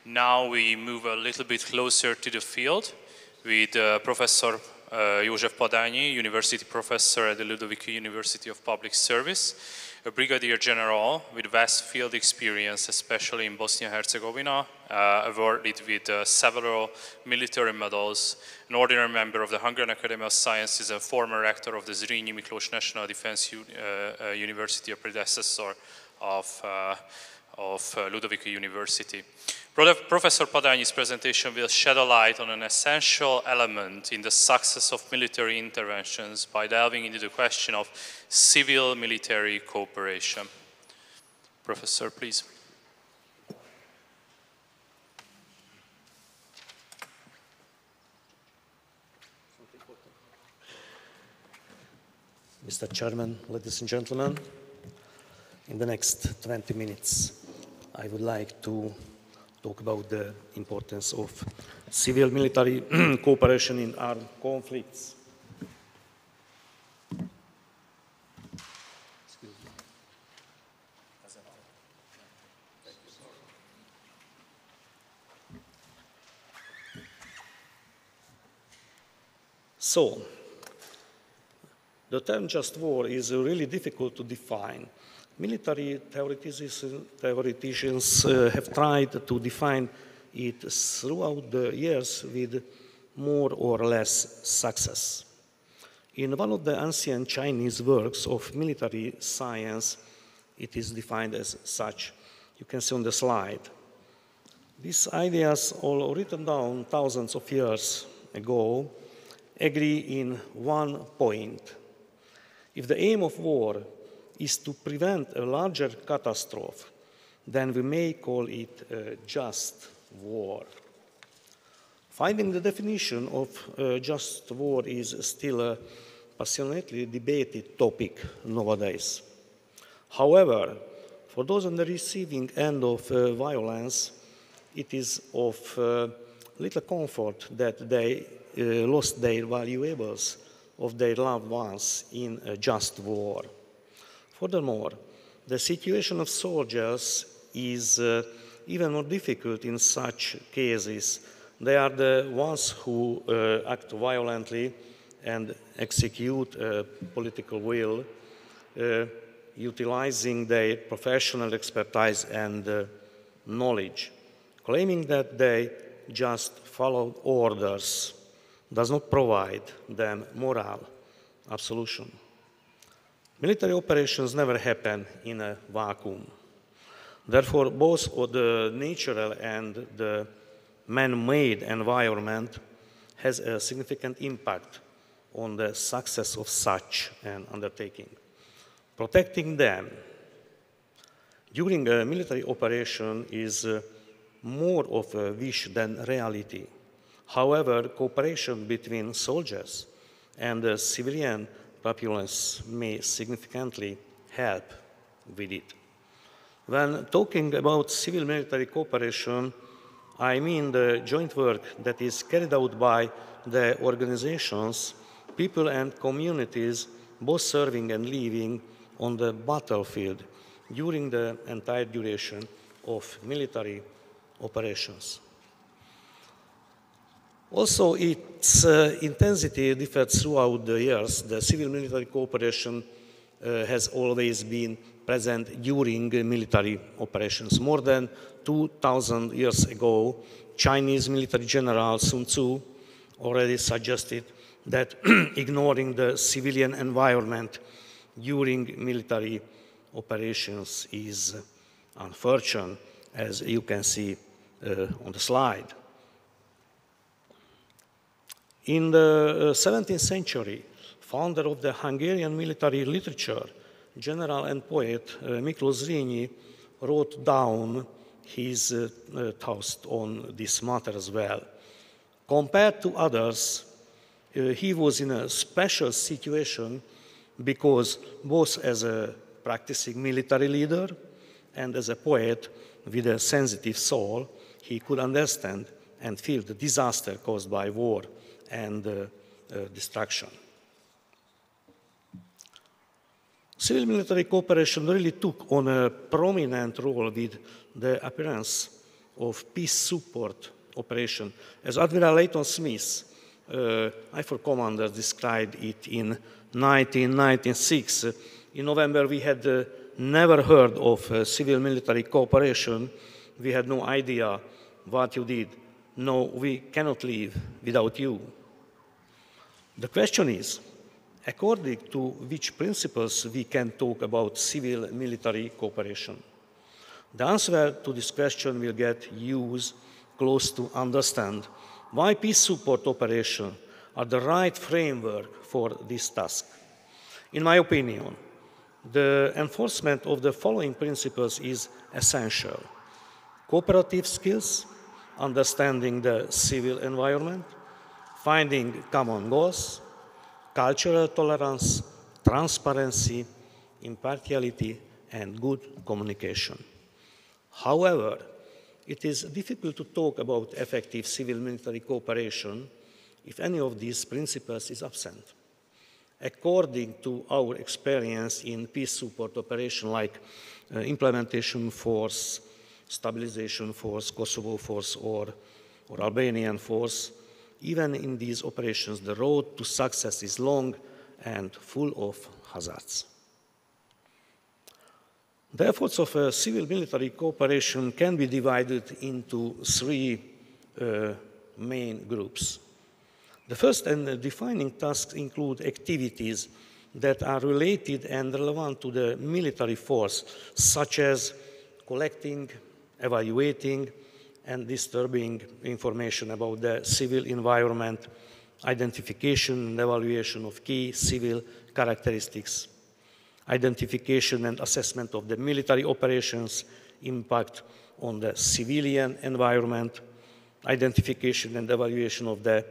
Now we move a little bit closer to the field with Professor József PADÁNYI, University Professor at the Ludovika University of Public Service, a Brigadier General with vast field experience, especially in Bosnia-Herzegovina, awarded with several military medals, an ordinary member of the Hungarian Academy of Sciences and former rector of the Zrínyi Miklós National Defense University, a predecessor of Ludovika University. Professor PADÁNYI's presentation will shed a light on an essential element in the success of military interventions by delving into the question of civil-military cooperation. Professor, please. Mr. Chairman, ladies and gentlemen, in the next 20 minutes, I would like to talk about the importance of civil-military cooperation in armed conflicts. So, the term just war is really difficult to define. Military theoreticians have tried to define it throughout the years with more or less success. In one of the ancient Chinese works of military science, it is defined as such. You can see on the slide. These ideas, all written down thousands of years ago, agree in one point. If the aim of war is to prevent a larger catastrophe, then we may call it a just war. Finding the definition of just war is still a passionately debated topic nowadays. However, for those on the receiving end of violence, it is of little comfort that they lost their valuables of their loved ones in a just war. Furthermore, the situation of soldiers is even more difficult in such cases. They are the ones who act violently and execute a political will, utilizing their professional expertise and knowledge. Claiming that they just followed orders does not provide them moral absolution. Military operations never happen in a vacuum. Therefore, both the natural and the man-made environment has a significant impact on the success of such an undertaking. Protecting them during a military operation is more of a wish than reality. However, cooperation between soldiers and the civilian populace may significantly help with it. When talking about civil-military cooperation, I mean the joint work that is carried out by the organizations, people and communities, both serving and living on the battlefield during the entire duration of military operations. Also, its intensity differed throughout the years. The civil-military cooperation has always been present during military operations. More than 2,000 years ago, Chinese military general Sun Tzu already suggested that ignoring the civilian environment during military operations is unfortunate, as you can see on the slide. In the 17th century, founder of the Hungarian military literature, general and poet Miklós Zrínyi wrote down his thoughts on this matter as well. Compared to others, he was in a special situation because both as a practicing military leader and as a poet with a sensitive soul, he could understand and feel the disaster caused by war and destruction. Civil-military cooperation really took on a prominent role with the appearance of peace support operation. As Admiral Leighton Smith, IFOR commander, described it in 1996, in November we had never heard of civil-military cooperation. We had no idea what you did. No, we cannot live without you. The question is, according to which principles we can talk about civil-military cooperation? The answer to this question will get used close to understand why peace support operations are the right framework for this task. In my opinion, the enforcement of the following principles is essential: cooperative skills, understanding the civil environment, finding common goals, cultural tolerance, transparency, impartiality, and good communication. However, it is difficult to talk about effective civil-military cooperation if any of these principles is absent. According to our experience in peace support operations like implementation force, stabilization force, Kosovo force, or Albanian force, even in these operations, the road to success is long and full of hazards. The efforts of civil-military cooperation can be divided into three main groups. The first and defining tasks include activities that are related and relevant to the military force, such as collecting, evaluating, and disturbing information about the civil environment, identification and evaluation of key civil characteristics, identification and assessment of the military operations' impact on the civilian environment, identification and evaluation of the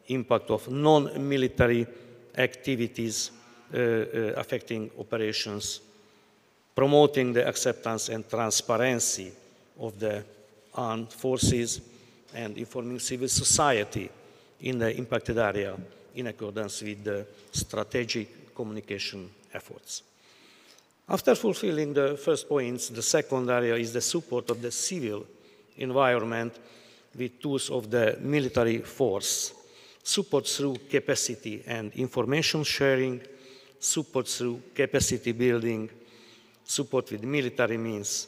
impact of non-military activities affecting operations, promoting the acceptance and transparency of the armed forces, and informing civil society in the impacted area in accordance with the strategic communication efforts. After fulfilling the first points, the second area is the support of the civil environment with tools of the military force, support through capacity and information sharing, support through capacity building, support with military means,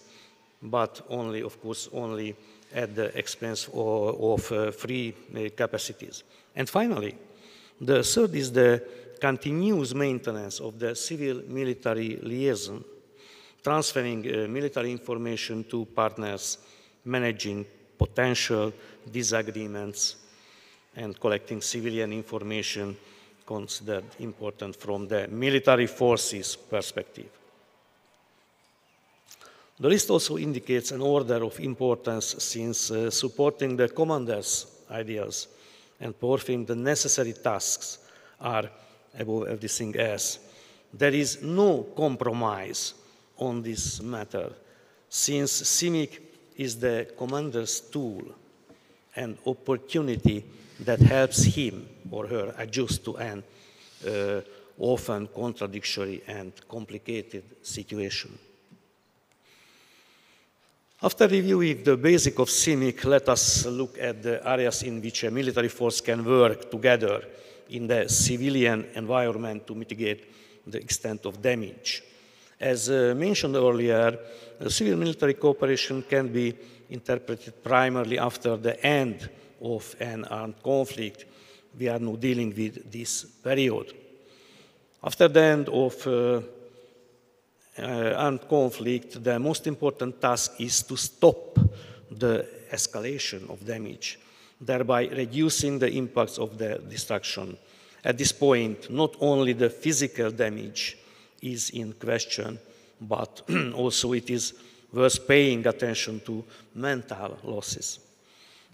but only, of course, only at the expense of free capacities. And finally, the third is the continuous maintenance of the civil-military liaison, transferring military information to partners, managing potential disagreements, and collecting civilian information considered important from the military forces perspective. The list also indicates an order of importance, since supporting the commander's ideas and performing the necessary tasks are above everything else. There is no compromise on this matter, since CIMIC is the commander's tool and opportunity that helps him or her adjust to an often contradictory and complicated situation. After reviewing the basics of CIMIC, let us look at the areas in which a military force can work together in the civilian environment to mitigate the extent of damage. As mentioned earlier, civil-military cooperation can be interpreted primarily after the end of an armed conflict. We are now dealing with this period. After the end of armed conflict, the most important task is to stop the escalation of damage, thereby reducing the impacts of the destruction. At this point, not only the physical damage is in question, but also it is worth paying attention to mental losses.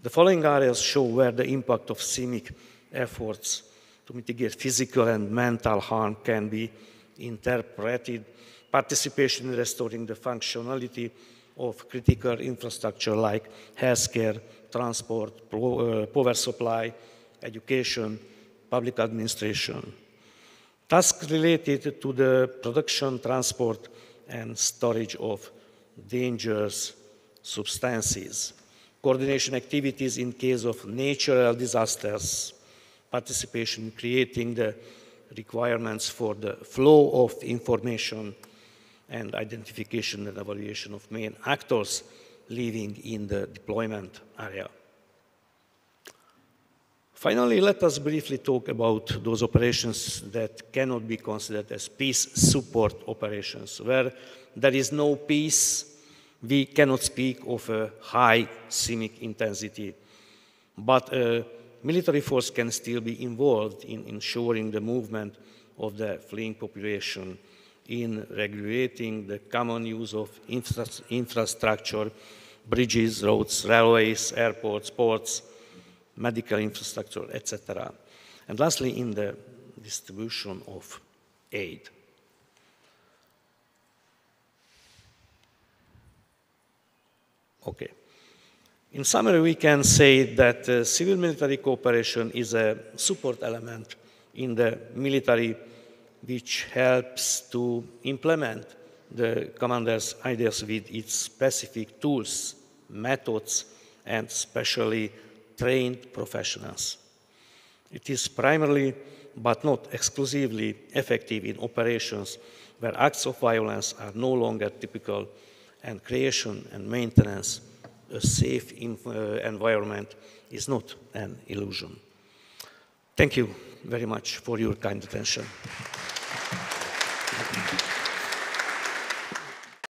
The following areas show where the impact of CIMIC efforts to mitigate physical and mental harm can be interpreted: participation in restoring the functionality of critical infrastructure like healthcare, transport, power supply, education, public administration. Tasks related to the production, transport, and storage of dangerous substances. coordination activities in case of natural disasters, participation in creating the requirements for the flow of information, and identification and evaluation of main actors living in the deployment area. Finally, let us briefly talk about those operations that cannot be considered as peace support operations. Where there is no peace, we cannot speak of a high seismic intensity, but a military force can still be involved in ensuring the movement of the fleeing population, in regulating the common use of infrastructure, bridges, roads, railways, airports, ports, medical infrastructure, etc. And lastly, in the distribution of aid. Okay. In summary, we can say that civil-military cooperation is a support element in the military which helps to implement the commander's ideas with its specific tools, methods, and specially trained professionals. It is primarily, but not exclusively, effective in operations where acts of violence are no longer typical, and creation and maintenance a safe environment is not an illusion. Thank you very much for your kind attention.